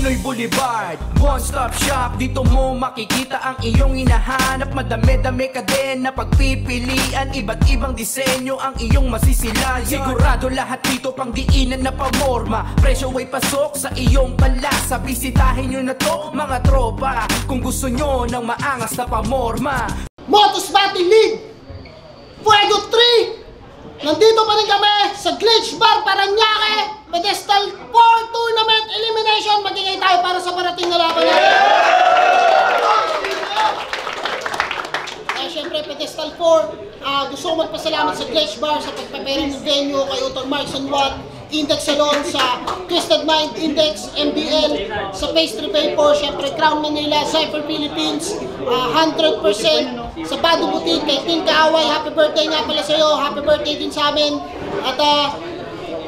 Pinoy Boulevard, one-stop shop. Dito mo makikita ang iyong hinahanap. Madami-dami ka din na pagpipilian. Iba't ibang disenyo ang iyong masisilayan. Sigurado lahat dito pang diinan na pamorma. Presyo ay pasok sa iyong palasa. Bisitahin nyo na to mga tropa kung gusto nyo ng maangas na pamorma. Motos Battle League Fuego 3! Nandito pa rin kami sa Glitch Bar Parañaque Pedestal 4 Tournament Elimination. Magigay tayo para sa parating na laban natin. Siyempre Pedestal 4, gusto ko magpasalamat sa Glitch Bar sa pagpapering ng venue kay Utol Marks and Watt, Index Salon, sa Twisted Mind Index, MBL, sa Pastry Paper, siyempre Crown Manila, Cypher Philippines, 100% sa Bado Boutique, kay Tin Kaaway, happy birthday nga pala sa'yo, happy birthday din sa amin. At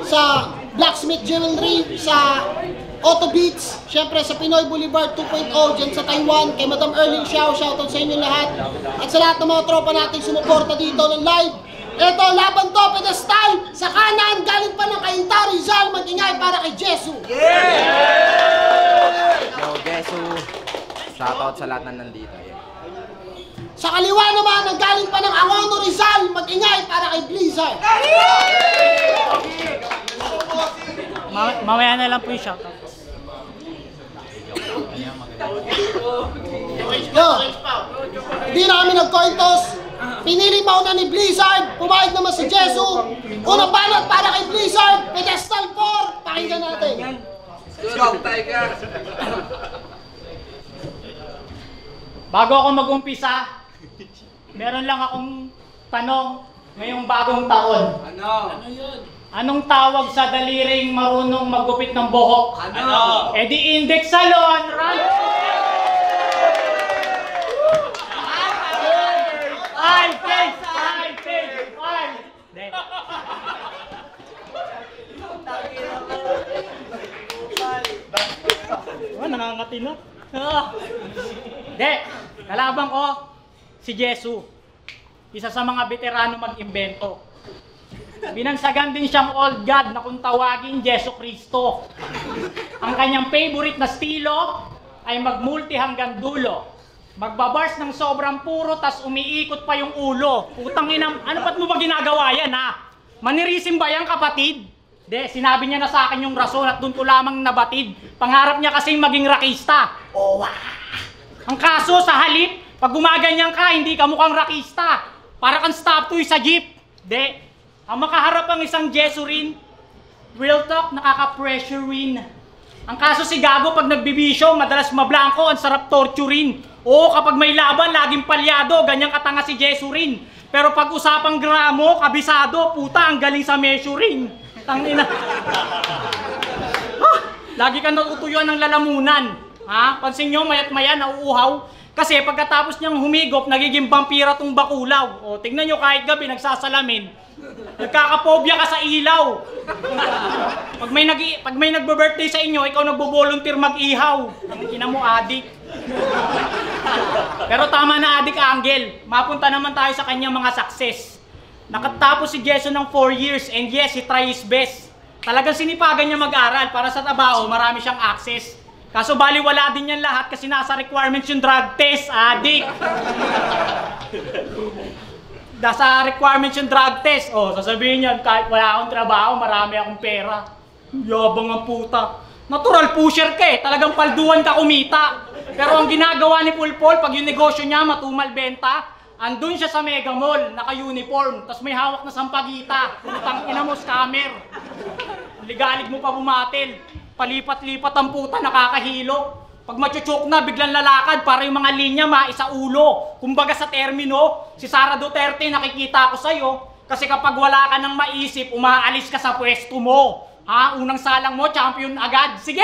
sa Blacksmith Jewelry, sa Auto Beats, siyempre sa Pinoy Boulevard 2.0 dyan sa Taiwan, kay Madam Erling Xiao, shoutout sa inyo lahat. At sa lahat ng mga tropa natin sumuporta dito ng live. Ito, laban to, Pedestal, sa kanan, galing pa ng Cainta Rizal, mag-ingay para kay Jesu. Yo, Jesu, shoutout sa lahat na nandito. Sa kaliwa naman, ang galing pa ng Angono Rizal, mag-ingay para kay Blizzard. Mamaya na lang po yung shoutout. Yo, hindi na kami nag-coin toss. Pinili mauna ni Blizzard, pumayag naman si Jesu. Unang balot para kay Blizzard, Pedestal 4. Pakinggan natin. Bago ako mag-umpisa, meron lang akong tanong ngayong bagong taon. Ano? Ano yun? Anong tawag sa daliring marunong maggupit ng buhok? Ano? Eh di Index Salon, right? Ay, face! Ay, face! Ay! Nangangati na. De, kalabang ko, si Jesu. Isa sa mga veterano mag-imbento. Binansagan din siyang old god na kung tawagin Jesu Cristo. Ang kanyang favorite na estilo ay magmulti hanggang dulo. Magbabars ng sobrang puro tas umiikot pa yung ulo. Putang ina, ano ba't mo ba ginagawa yan ha? Manirisim ba yan kapatid? De, sinabi niya na sa akin yung rason at doon ko lamang nabatid. Pangarap niya kasing maging rakista. Oh, ang kaso sa halip, pag gumaganyan ka, hindi ka mukhang rakista. Para kang stop to sa jeep. De, ang makaharap ang isang Jesu rin. Real talk, nakaka-pressure rin. Ang kaso si Gago pag nagbibisyo, madalas mablangko, ang sarap torturin. Oo, kapag may laban, laging palyado, ganyang katanga si Jesu rin. Pero pag usapang gramo, kabisado, puta, ang galing sa measuring. Tangina. Lagi kang natutuyuan ng lalamunan. Ha? Pansin nyo, mayat maya, nauuhaw. Kasi pagkatapos niyang humigop, nagiging vampira tong bakulaw. O, tignan nyo kahit gabi, nagsasalamin. Nagkakapobya ka sa ilaw. Pag may nagbe-birthday sa inyo, ikaw nagbo-volunteer mag-ihaw. Ang ina mo, adik. Pero tama na, adik Angel. Mapunta naman tayo sa kanyang mga success. Nakatapos si Jesu ng 4 years and yes, he try his best. Talagang sinipagan niya mag-aral para sa trabaho, marami siyang access. Kaso baliwala din yan lahat kasi nasa requirements yung drug test, adik. Nasa requirements yung drug test. O, sasabihin niyan, kahit wala akong trabaho, marami akong pera. Yabang ang puta. Natural pusher ka eh, talagang palduan ka kumita. Pero ang ginagawa ni Pulpol, pag yung negosyo niya matumal benta, andun siya sa Mega Mall, naka-uniform, tas may hawak na sampagita. Putang ina mo, scammer. Ligalig mo pa bumatil. Palipat-lipat ang puta, nakakahilo. Pag machuchok na, biglang lalakad para yung mga linya maisa-ulo. Kumbaga sa termino, si Sara Duterte nakikita ko sa'yo. Kasi kapag wala ka nang maisip, umaalis ka sa pwesto mo. Ha? Unang salang mo, champion agad. Sige!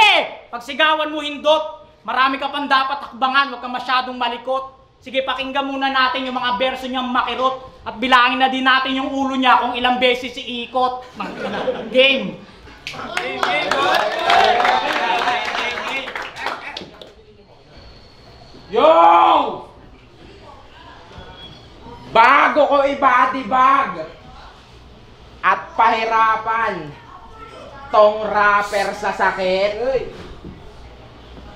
Pagsigawan mo hindot, marami ka pang dapat hakbangan, huwag ka masyadong malikot. Sige, pakinggan muna natin yung mga verso niyang makirot. At bilangin na din natin yung ulo niya kung ilang beses iikot. Game! Yo! Bago ko i-body bag at pahirapan tong rapper sa sakit,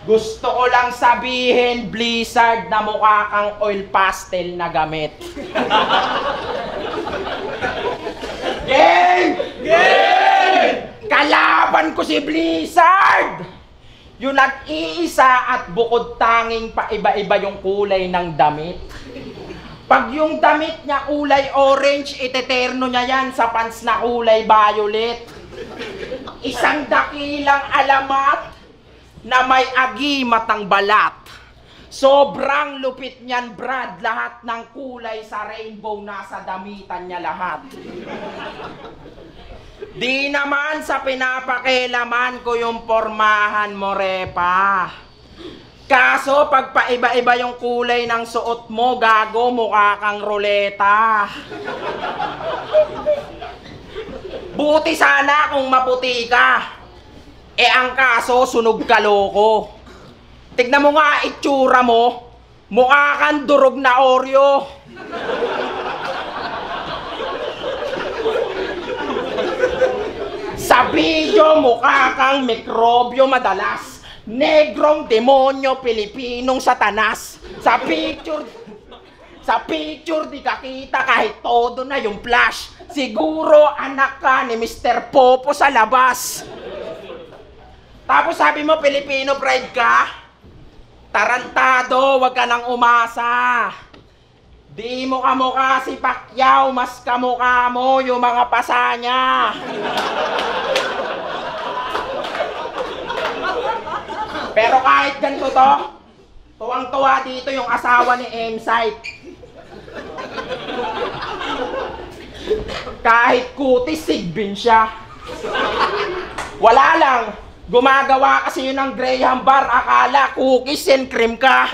Gusto ko lang sabihin, Blizzard, na mukha kang oil pastel na gamit. Game! Game! Kalaban ko si Blizzard! Yung nag-iisa at bukod tanging pa iba-iba yung kulay ng damit. Pag yung damit niya kulay orange, iteterno niya yan sa pants na kulay violet. Isang dakilang alamat na may agimat ang balat. Sobrang lupit niyan, Brad. Lahat ng kulay sa rainbow nasa damitan niya lahat. Di naman sa pinapakilaman ko yung pormahan mo, Repa. Kaso pag paiba-iba yung kulay ng suot mo, gago, mukha kang ruleta. Buti sana kung maputi ka. Ang kaso, sunog ka loko. Tignan mo nga itsura mo, mukha kang durog na Oreo. Sa video, mukha kang mikrobyo madalas. Negrong demonyo, Pilipinong satanas. Sa picture di kakita kahit todo na yung flash. Siguro anak ka ni Mr. Popo sa labas. Tapos sabi mo, Filipino pride ka? Tarantado, wag ka nang umasa. Di mo kamukha si Pacquiao, mas kamukha mo yung mga pasa niya. Pero kahit ganito to, tuwang-tuwa dito yung asawa ni M-Site. Kahit kutis, sigbin siya. Wala lang. Gumagawa kasi yun ng Graham Bar, akala cookies and cream ka.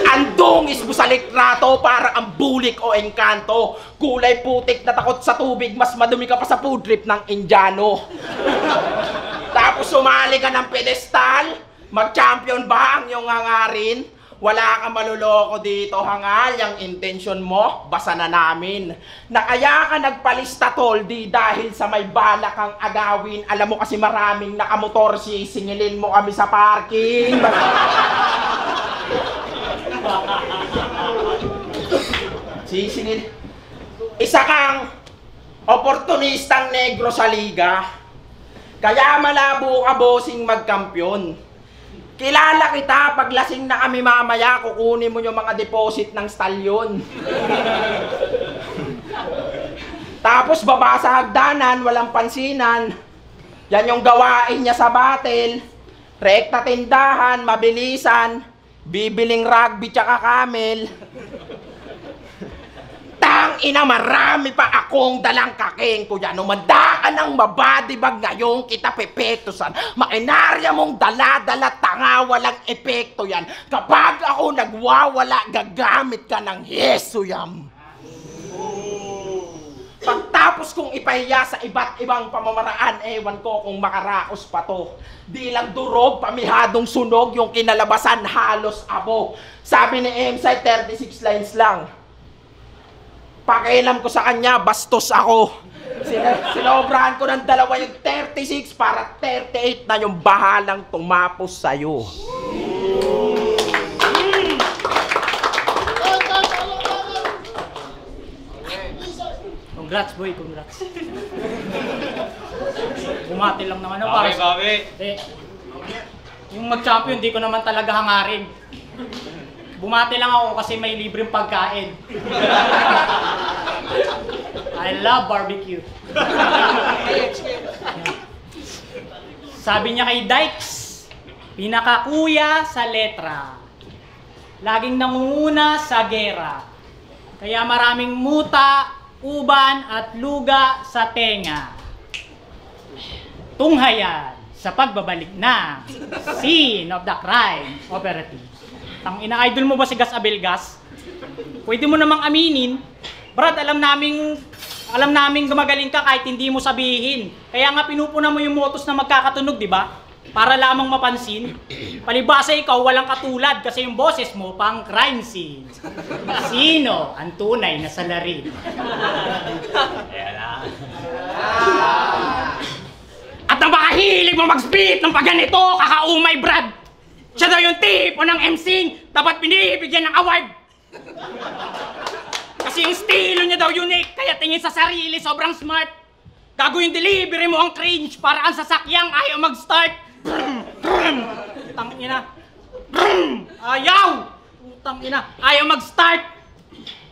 Ang dungis mo sa litrato para ang bulik o engkanto. Kulay putik na takot sa tubig, mas madumi ka pa sa food trip ng Indiano. Tapos sumali ka ng pedestal, mag-champion ba ang iyong hangarin? Wala kang maluloko dito, hangal. Yung intention mo, basa na namin. Na kaya ka nagpalista, tol, di dahil sa may balak kang agawin. Alam mo kasi maraming nakamotor, sisingilin mo kami sa parking. Sisingil. Isa kang oportunistang negro sa liga. Kaya malabo ka, bossing, magkampiyon. Kilala kita, pag lasing na kami mamaya, kukunin mo yung mga deposit ng stalyon. Tapos baba sa hagdanan, walang pansinan. Yan yung gawain niya sa battle. Rekta tindahan, mabilisan, bibiling rugby tsaka camel. Ina, marami pa akong dalang kaking, kuya. Numanda ka ng mabadibag ngayon, kita pepektosan. Makinarya mong dala-dala, tanga, walang epekto yan. Kapag ako nagwawala, gagamit ka ng Hesuyam. Pagtapos kong ipahiya sa iba't ibang pamamaraan, ewan ko kung makaraos pa to. Di lang durog, pamihadong sunog, yung kinalabasan halos abo. Sabi ni M-Site, 36 lines lang. Pakialam ko sa kanya, bastos ako. Sinobrahan ko ng dalawa yung 36 para 38 na yung bahalang tumapos sa'yo. Congrats, boy, congrats. Bumati lang naman ako para sa... Yung mag-champion, di ko naman talaga hangarin. Bumati lang ako kasi may libreng pagkain. I love barbecue. Sabi niya kay Dykes, pinakakuya sa letra. Laging nangunguna sa gera. Kaya maraming muta, uban at luga sa tenga. Tunghayan sa pagbabalik na scene of the crime operative. Ang ina-idol mo ba si Gas Abelgas? Pwede mo namang aminin. Brad, alam naming gumagaling ka kahit hindi mo sabihin. Kaya nga pinupuna mo yung motos na magkakatunog, di ba? Para lamang mapansin. Palibasa ikaw walang katulad kasi yung boses mo pang crime scene. Sino ang tunay na salarin? At ang makahili mo mag-spit ng paganito, kakaumay, Brad. Siya daw yung tipo ng MC, dapat binibigyan ng award. Kasi yung estilo niya daw unique, kaya tingin sa sarili, sobrang smart. Gago yung delivery mo ang cringe, para ang sasakyang ayaw mag-start. Tangina. Ayaw! Tangina, ayaw mag-start.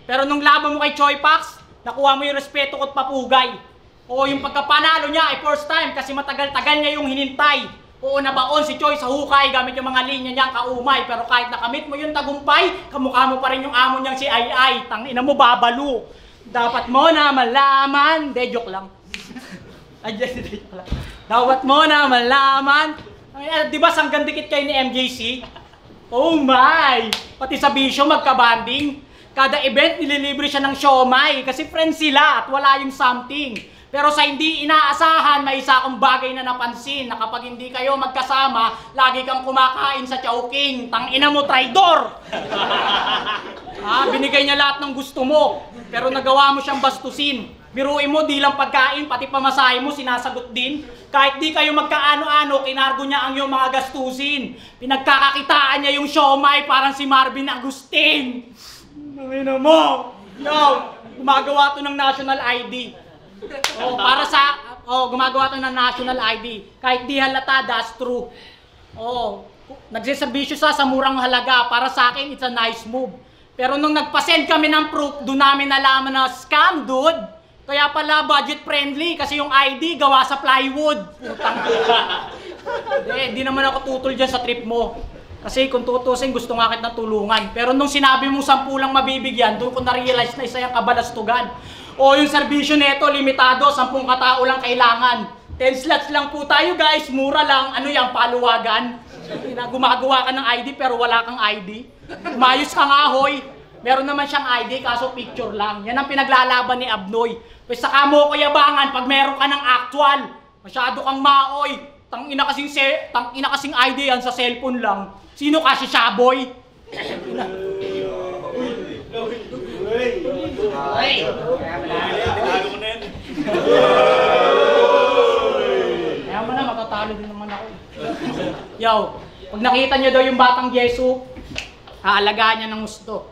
Pero nung laban mo kay Choi Pax, nakuha mo yung respeto ko't papugay. Oo, yung pagkapanalo niya ay first time kasi matagal-tagal niya yung hinintay. Oo, nabaon si Choi sa hukay gamit yung mga linya niyang kaumay. Pero kahit nakamit mo yung tagumpay, kamukha mo pa rin yung amo niyang si Ai. Tangina mo, babalo. Dapat mo na malaman. De, joke lang. Ay, joke lang. Dapat mo na malaman. Di ba sanggang dikit kayo ni MJC? Oh my! Pati sa bisyo magkabanding. Kada event nililibre siya ng siomay kasi friends sila at wala yung something. Pero sa hindi inaasahan, may isa akong bagay na napansin na kapag hindi kayo magkasama, lagi kang kumakain sa Chowking. Tangina mo, traidor! Binigay niya lahat ng gusto mo, pero nagawa mo siyang bastusin. Biruin mo, di lang pagkain, pati pamasahe mo, sinasagot din. Kahit di kayo magkaano-ano, kinargo niya ang iyong mga gastusin. Pinagkakakitaan niya yung siomay, parang si Marvin Agustin. Tangina mo! Yo! Gumagawa to ng national ID. Gumagawa to ng national ID. Kahit di halata, that's true. Nagsiservisyo sa murang halaga. Para sa akin, it's a nice move. Pero nung nagpasend kami ng proof, doon namin nalaman na scam, dude. Kaya pala budget friendly kasi yung ID gawa sa plywood. Di naman ako tutol dyan sa trip mo. Kasi kung tutusin, gusto nga kita tulungan. Pero nung sinabi mo 10 lang mabibigyan, doon ko na-realize na isa yung kabalastugan. Yung serbisyo nito, limitado, 10 katao lang kailangan. 10 slots lang po tayo guys, mura lang. Ano yan, paluwagan? Gumagawa ka ng ID pero wala kang ID. Umayos ka nga, hoy. Meron naman siyang ID, kaso picture lang. Yan ang pinaglalaban ni Abnoy. Pues saka mo ko yabangan pag meron ka ng actual. Masyado kang maoy. Tangina kasing ID yan sa cellphone lang. Sino kasi siya, boy? Kaya mo na, matatalo din naman ako. Yo, pag nakita niyo daw yung batang Yesu, aalagaan niya ng gusto.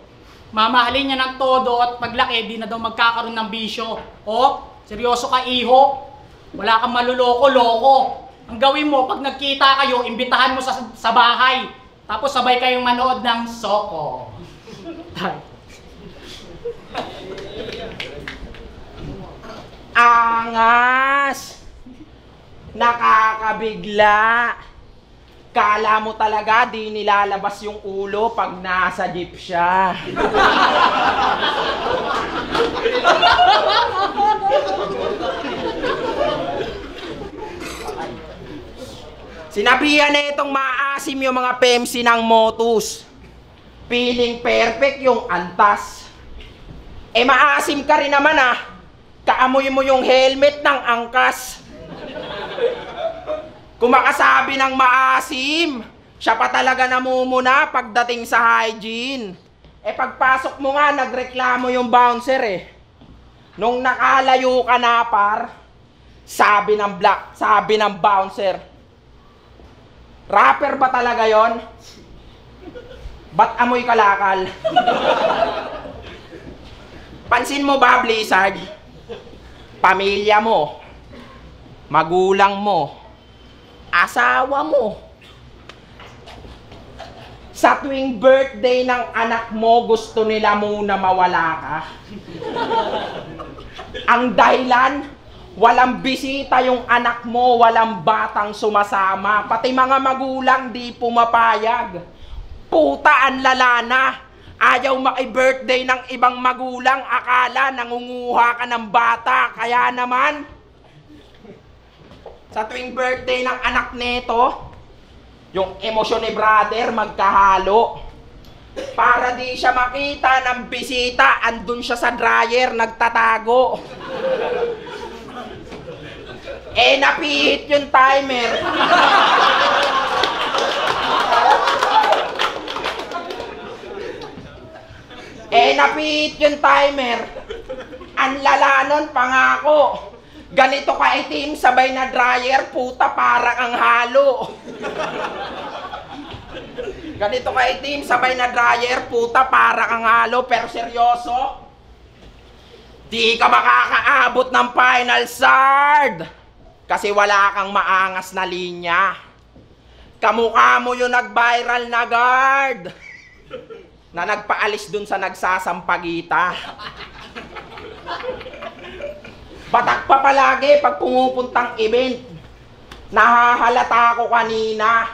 Mamahalin niya ng todo at paglaki, di na daw magkakaroon ng bisyo. Seryoso ka, iho. Wala kang maluloko-loko. Ang gawin mo, pag nagkita kayo, imbitahan mo sa bahay. Tapos sabay kayong manood ng Soko. Angas! Nakakabigla! Kala mo talaga di nilalabas yung ulo pag nasa jeep siya. Sinabihan na itong maasim yung mga PMC ng Motus. Feeling perfect yung antas. Maasim ka rin naman Kaamoy mo yung helmet ng angkas. Kumakasabi ng maasim, siya pa talaga namumuna pagdating sa hygiene. Pagpasok mo nga, nagreklamo yung bouncer Nung nakalayo ka na sabi ng bouncer, rapper ba talaga yon? Ba't amoy kalakal? Pansin mo ba, Blizzard? Pamilya mo, magulang mo, asawa mo. Sa tuwing birthday ng anak mo, gusto nila muna mawala ka. Ang dahilan, walang bisita yung anak mo, walang batang sumasama, pati mga magulang di pumapayag. Puta, ang lala na. Ayaw maki-birthday ng ibang magulang, akala nangunguha ka ng bata. Kaya naman, sa tuwing birthday ng anak neto, yung emosyon ni brother magkahalo. Para di siya makita ng bisita, andun siya sa dryer, nagtatago. Napihit yung timer. Napihit yung timer. Ang lala nun, pangako. Ganito ka itim, sabay na dryer, puta, parang ang halo. Ganito ka itim, sabay na dryer, puta, parang ang halo. Pero seryoso, di ka makakaabot ng final sard. Kasi wala kang maangas na linya. Kamukha mo yung nag-viral na guard na nagpaalis dun sa nagsasampagita. Batak pa palagi pag pumupuntang event. Nahahalata ko kanina.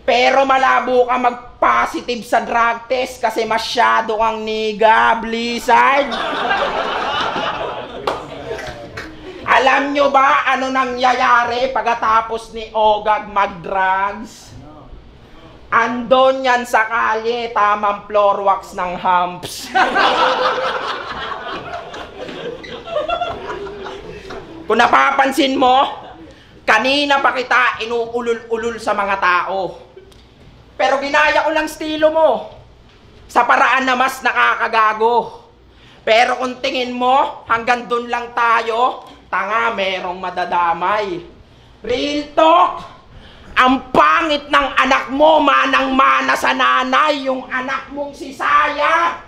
Pero malabo ka mag-positive sa drug test kasi masyado kang niga, Blizzard. Alam nyo ba ano nangyayari pagkatapos ni Ogag mag-drugs? Andon yan sa kalye, tamang floor wax ng humps. Kung napapansin mo, kanina pa kita inuulul-ulul sa mga tao. Pero ginaya ko lang estilo mo. Sa paraan na mas nakakagago. Pero kung tingin mo, hanggang dun lang tayo, tanga, merong madadamay. Real talk! Ang pangit ng anak mo, manang-mana sa nanay, yung anak mong si Saya.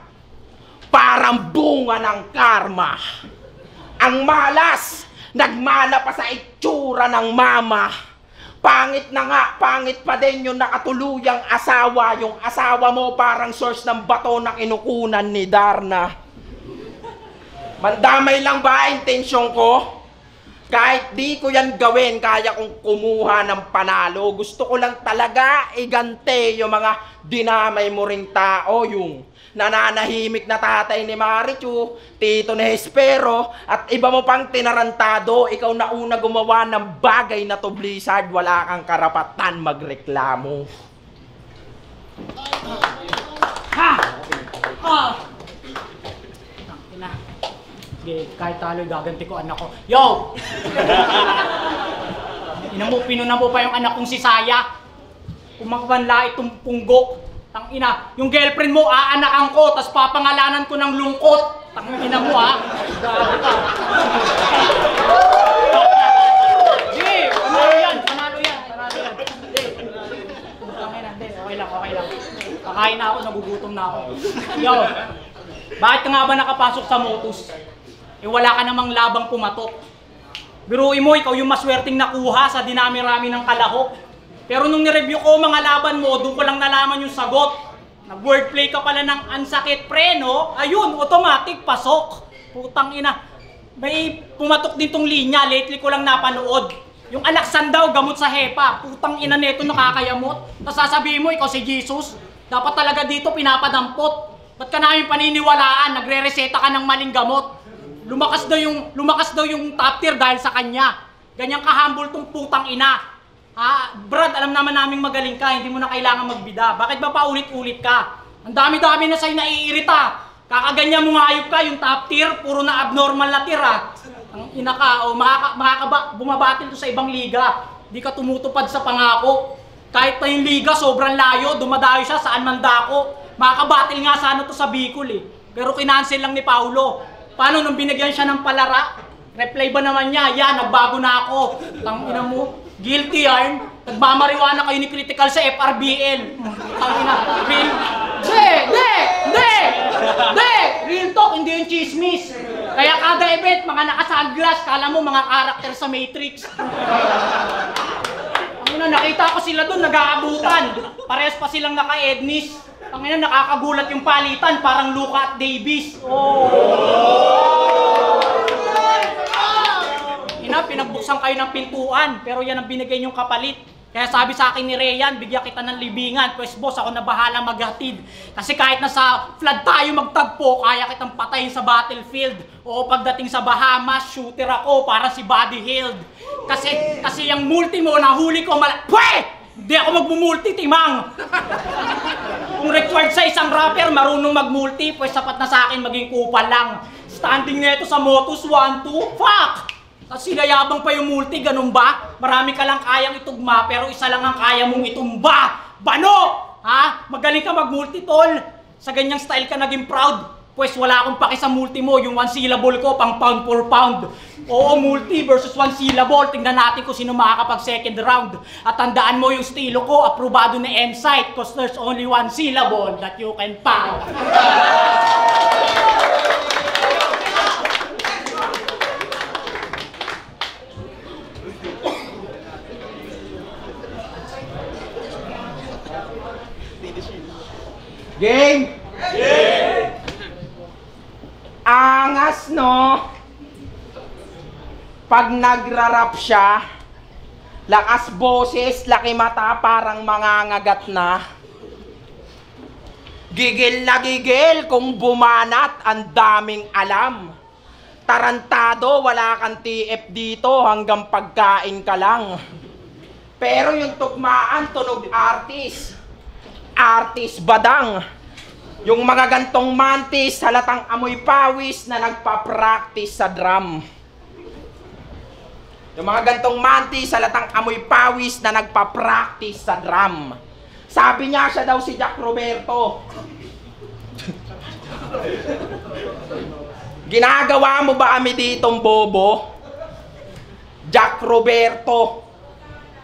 Parang bunga ng karma. Ang malas! Nagmana pa sa itsura ng mama. Pangit na nga, pangit pa din yung nakatuluyang asawa. Yung asawa mo parang source ng bato na kinukunan ni Darna. Mandamay lang ba intensyon ko? Kahit di ko yan gawin, kaya kong kumuha ng panalo. Gusto ko lang talaga igante yung mga dinamay mo ring tao. Yung nananahimik na tatay ni Marichu, tito ni Hespero, at iba mo pang tinarantado. Ikaw na una gumawa ng bagay na to, Blizzard. Wala kang karapatan magreklamo. Ha! Ah! Sige, kahit talo, gaganti ko anak ko. Yo! Pinunan mo pa yung anak kong si Saya. Umakbanla itong punggok. Tangina, yung girlfriend mo, aanakan ko, tas papangalanan ko ng lungkot. Tangina mo, ha? Gago ka. Sige, panalo yan. Hindi. Okay lang. Kakain na ako, nagugutom na ako. Yo, bakit ka nga ba nakapasok sa Motus? Wala ka namang labang pumatok. Biruin mo, ikaw yung maswerteng nakuha sa dinami-rami ng kalahok. Pero nung nireview ko mga laban mo, doon ko lang nalaman yung sagot. Nag-wordplay ka pala ng ansakit pre, no? Ayun, automatic, pasok. Putang ina. May pumatok din tong linya, lately ko lang napanood. Yung alaksan daw, gamot sa hepa. Putang ina neto, nakakayamot. Tapos sasabihin mo, ikaw si Jesus. Dapat talaga dito pinapadampot. Ba't ka namin paniniwalaan? Nagre-reseta ka ng maling gamot. Lumakas daw yung top tier dahil sa kanya. Ganyang kahambol tong putang ina. Ha? Brad, alam naman naming magaling ka, hindi mo na kailangan magbida. Bakit ba paulit-ulit ka? Ang dami-dami na sa'yo naiirita. Kakaganyan mo hayop ka, yung top tier, puro na abnormal na tier ha. Ang ina ka, o bumabatil to sa ibang liga. Di ka tumutupad sa pangako. Kahit na yung liga, sobrang layo, dumadayo siya saan man dako. Makakabatil nga sana to sa Bicol eh. Pero kinancel lang ni Paulo. Paano nung binigyan siya ng palara? Reply ba naman niya? Yan, nagbago na ako. Tangina mo. Guilty yarn. Nagmamariwana kayo ni Critical sa FRBN. Tangina. Real. De! Real talk, hindi yung chismis. Kaya kada event, mga nakasaglas, kala mo mga karakter sa Matrix. Tangina, nakita ko sila doon, nag-aabutan. Parehas pa silang naka-Ednis. Tangina, nakakagulat yung palitan, parang Luka at Davis. Pinagbuksan kayo ng pintuan, pero yan ang binigay niyong kapalit. Kaya sabi sa akin ni Rayan, bigyan kita ng libingan. Pues boss, ako na bahala maghatid. Kasi kahit nasa flood tayo magtagpo, kaya kitang patayin sa battlefield. O pagdating sa Bahamas, shooter ako para si Buddy Hield. Kasi yung multi mo, nahuli ko Hindi ako magmumulti, timang! Kung required sa isang rapper, marunong magmulti, pues sapat na sa akin maging kupal lang. Standing neto sa Motus 1, 2, fuck! Tapos sinayabang pa yung multi, ganun ba? Marami ka lang kayang itugma, pero isa lang ang kaya mong itumba. Bano! Ha? Magaling ka mag-multi, tol. Sa ganyang style ka naging proud. Pwes wala akong paki sa multi mo, yung 1 syllable ko pang pound for pound. Oo, multi versus 1 syllable. Tingnan natin kung sino makakapag second round. At tandaan mo yung estilo ko, aprobado na M-Site, cause there's only 1 syllable that you can pound. Game! Angas, no? Pag nagrarap siya, lakas boses, laki mata, parang mangangagat na. Gigil na gigil kung bumanat, ang daming alam. Tarantado, wala kang TF dito hanggang pagkain ka lang. Pero yung tugmaan, tunog artist. Artist badang. Yung mga gantong mantis, halatang amoy pawis na nagpa-practice sa drum. Yung mga gantong mantis, halatang amoy pawis na nagpa-practice sa drum. Sabi niya, siya daw si Jack Roberto. Ginagawa mo ba kami ditong bobo? Jack Roberto.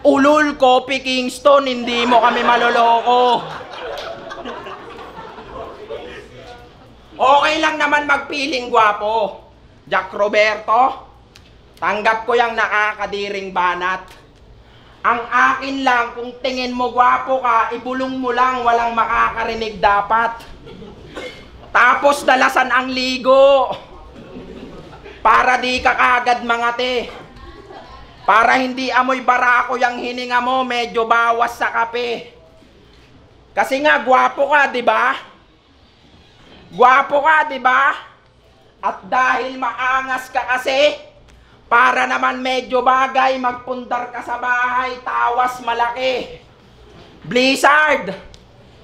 Ulul, Kopi Kingston, hindi mo kami maloloko. Okay lang naman magpiling gwapo. Jack Roberto, tanggap ko yung nakakadiring banat. Ang akin lang, kung tingin mo gwapo ka, ibulong mo lang, walang makakarinig dapat. Tapos dalasan ang ligo. Para di ka kagad mangate. Para hindi amoy barako yung hininga mo, medyo bawas sa kape. Kasi nga, gwapo ka, di ba? Gwapo ka, di ba? At dahil maangas ka kasi, para naman medyo bagay, magpundar ka sa bahay, tawas malaki. Blizzard,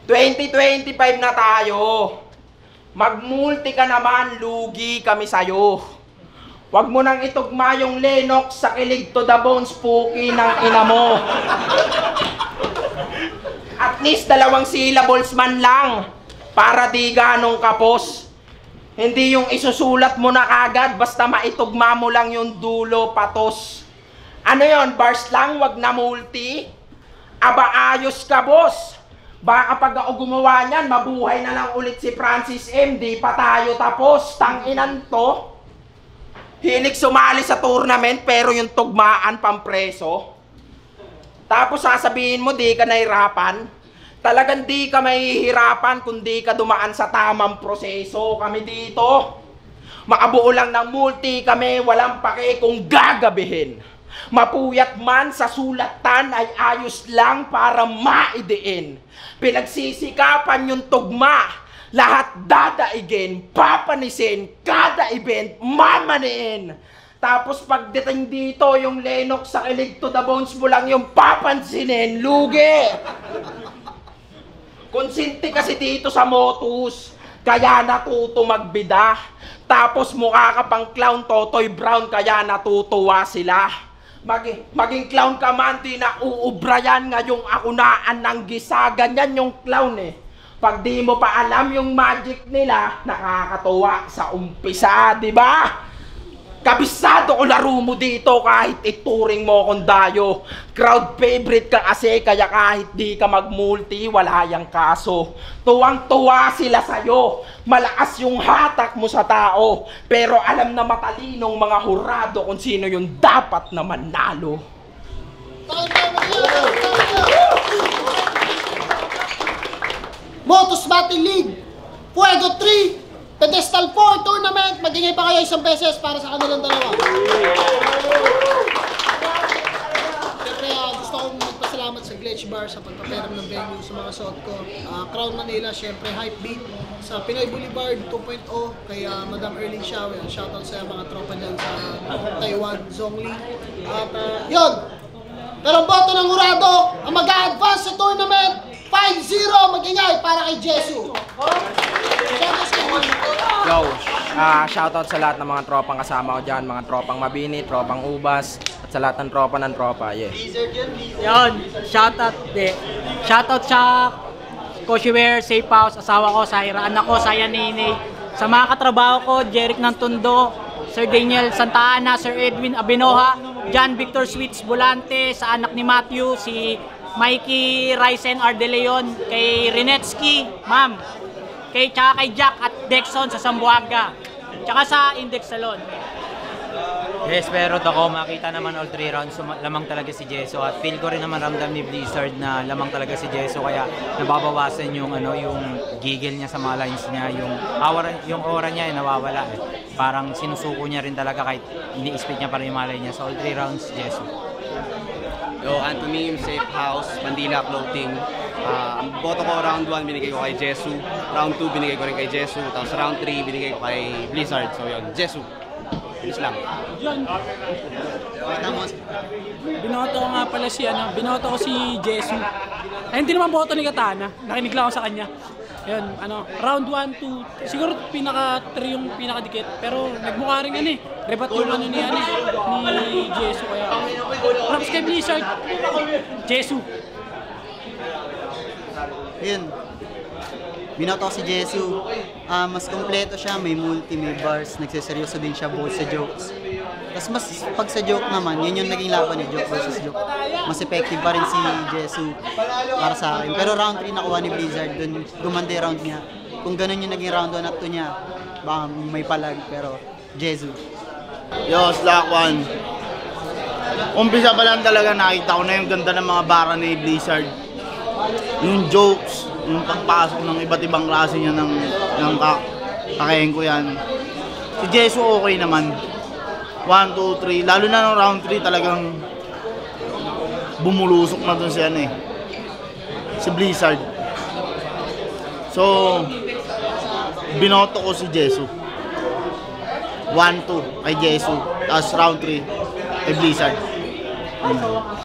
2025 na tayo. Magmulti ka naman, lugi kami sa'yo. Huwag mo nang itugma yung Lennox sa kilig to the bones, puki ng ina mo. At least 2 syllables man lang. Para di ganong kapos. Hindi yung isusulat mo na kagad, basta maitugma mo lang yung dulo patos. Ano yon, bars lang, wag na multi? Aba ayos ka, boss. Baka pag ako gumawa niyan, mabuhay na lang ulit si Francis M. Di pa tayo tapos. Tanginan to. Hilig sumali sa tournament pero yung tugmaan pampreso. Tapos sasabihin mo di ka nahirapan. Talagang di ka mahihirapan kung di ka dumaan sa tamang proseso. Kami dito, makabuo lang ng multi kami, walang pake kung gagabihin. Mapuyat man sa sulatan ay ayos lang para maidiin. Pinagsisikapan yung tugma, lahat dadaigin, papanisin, kada event, mamaniin. Tapos pagdating dito, yung Lennox sa kilig to the bones mo lang yung papansinin, lugi! Konsinti kasi dito sa Motus, kaya natuto magbida. Tapos mukha ka pang clown, Totoy Brown, kaya natutuwa sila. Maging clown ka man, di na uubra yan. Ngayong akunaan ng gisa, ganyan yung clown eh. Pag di mo pa alam yung magic nila, nakakatuwa sa umpisa, di ba? Kabisado ko laro mo dito kahit ituring mo kung dayo. Crowd favorite ka kasi kaya kahit di ka magmulti, wala yang kaso. Tuwang-tuwa sila sa'yo. Malakas yung hatak mo sa tao. Pero alam na matalinong mga hurado kung sino yung dapat na manalo. Motus Battle League, Fuego 3, Pedestal 4 Tournament. Magingay pa kayo 1 beses para sa kanilang dalawa. Siyempre, gusto kong magpasalamat sa Glitch Bar sa pagpaperam ng venue sa mga suot ko. Crown Manila, siyempre Hype Beat sa Pinoy Boulevard 2.0 kay Madam Erling Xiao. Shoutout sa mga tropa dyan sa Taiwan, Zhongli. At yun, pero ang boto ng hurado ang mag-a-advance sa tournament 5-0, mag-ingay para kay Jesu. Yo, shoutout sa lahat ng mga tropang kasama ko dyan, mga tropang Mabini, tropang Ubas, at sa lahat ng tropa, yeah. Yun, shoutout sa Koshiwer, Safe House, asawa ko, sa Ira, anak ko, sa Yanini, Sa mga katrabaho ko, Jeric Nantondo, Sir Daniel Santa Ana, Sir Edwin Abinoha, John Victor Sweets Volante, sa anak ni Matthew, si Mikey Ryzen R. De Leon, kay Renetsky, ma'am, tsaka kay Jack at Dexon sa Zamboanga, tsaka sa Index Salon. Yes, pero ako makita naman all 3 rounds lamang talaga si Jeso at feel ko rin naman ramdam ni Blizzard na lamang talaga si Jeso kaya nababawasan yung yung gigil niya sa mga lines niya, yung aura niya ay nawawala eh. Parang sinusuko niya rin talaga kahit ini-speed niya para yung malay niya. So all 3 rounds Jeso. Yo, Anthony, Safe House, Bandila Clothing. Ang boto ko round 1 binigay ko kay Jesu, round 2 binigay ko rin kay Jesu, tapos round 3 binigay ko kay Blizzard. So yun, Jesu. Bilis lang. Binoto ko nga pala binoto ko si Jesu. Ay, hindi naman boto ni Katana. Nakinig lang ako sa kanya. Ayun, round 1, 2, siguro pinaka 3 yung pinakadikit. Pero nagmukha rin rebat yung ni Jesu. Kaya, props kay Blizzard, Jesu. Yun. Binoto ko si Jesu. Mas kompleto siya, may multi, may bars, nagseseryoso din siya both sa jokes. Tapos mas pag sa joke naman, yun yung naging laban ni joke versus joke. Mas effective pa rin si Jesu para sa akin. Pero round 3 nakuha ni Blizzard, dun gumanda yung round niya. Kung ganun yung naging round 1 at 2 niya, baka may palag, pero Jesu. Yo, Slack 1. Umpisa pa lang talaga nakita ko na yung ganda ng mga bara ni Blizzard. Yung jokes, yung pagpasok ng iba't ibang klase niya ng kakain ko yan. Si Jesu okay naman. 1, 2, 3. Lalo na ng round 3 talagang bumulusok na dun si si Blizzard. So, binoto ko si Jesu. 1, 2 kay Jesu. Tapos round 3 kay Blizzard.